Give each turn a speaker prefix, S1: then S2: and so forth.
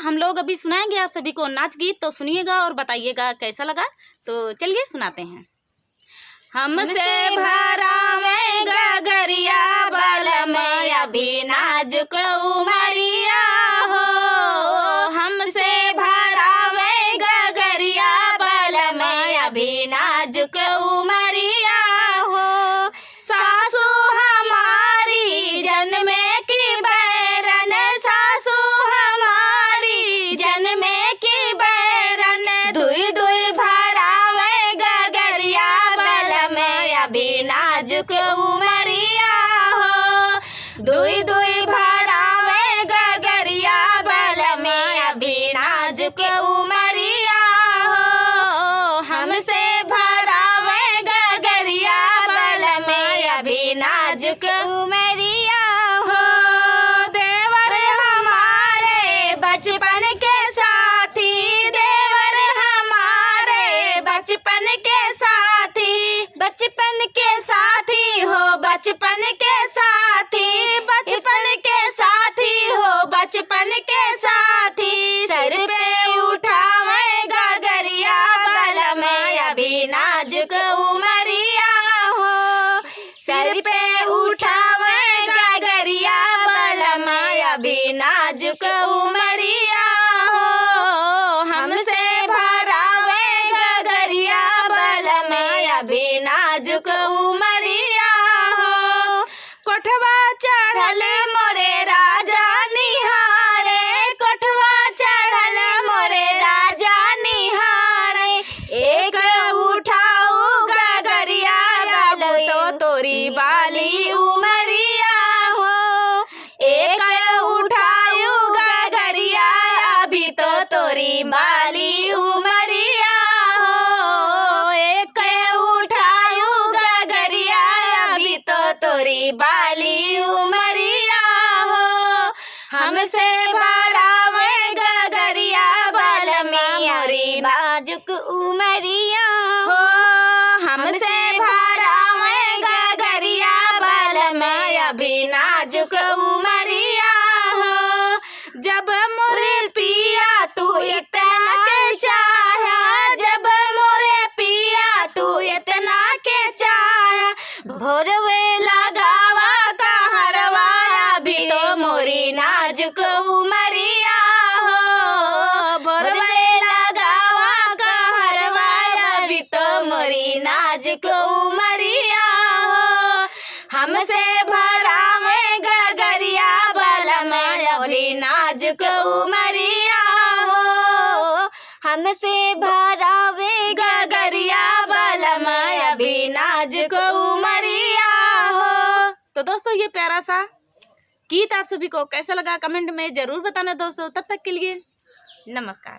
S1: हम लोग अभी सुनाएंगे आप सभी को नाच गीत, तो सुनिएगा और बताइएगा कैसा लगा। तो चलिए सुनाते हैं। हमसे भरावे गगरिया बलम अभी नाजुक उमरिया हो, हमसे भरावे गगरिया बलम अभी नाजुक उमरिया हो। सासू हमारी जन्मे की बैरन, सासू हमारी जन्मे की बैरन, दुई दुई भरावे गगरिया बलम अभी नाजुक उमरिया हो, दुई दुई भरावे गगरिया बलम अभी नाजुक उमरिया हो। हमसे भरावे गगरिया बलम अभी नाजुक उमरिया हो। देवर हमारे बचपन के साथी, देवर हमारे बचपन के साथी, बचपन के साथी हो, बचपन के साथी, बचपन के साथी हो, बचपन के साथी। सर पे उठावे गगरिया बलम अभी नाजुक उमरिया हो, सर पे उठावे गगरिया बलम अभी नाजुक उमरिया हो। हमसे भरावे गगरिया बलम अभी नाजुक उमरिया हो। कोठवा चढ़ल मोरे राजा निहारे, कोठवा चढ़ल मोरे राजा निहारे, एक उठाऊ गगरिया बाबू तो तोरी बाली उमरिया हो, एक उठाऊ गगरिया अभी तो तोरी बाली उमरिया हो, एक उठाऊ गगरिया अभी तो तोरी बाली उमरिया हो। हमसे भरावे गगरिया बलम मोरी नाजुक उमरिया हो, हमसे भरावे गगरिया बलम अभी नाजुक उमरिया हो। जब मोरे पिया तू इतना के चाहा, जब मोरे पिया तू इतना के चाहा, भोरवे लगावा कहरवा अभी तो मोरी नाजुक उमरिया हो, भोरवे लगावा कहरवा अभी तो मोरी नाजुक उमरिया हो। हमसे भरावे गगरिया बलम अभी नाजुक उमरिया हो, हमसे भरावे गगरिया बलम अभी नाजुक उमरिया हो। तो दोस्तों ये प्यारा सा गीत आप सभी को कैसा लगा कमेंट में जरूर बताना दोस्तों। तब तक के लिए नमस्कार।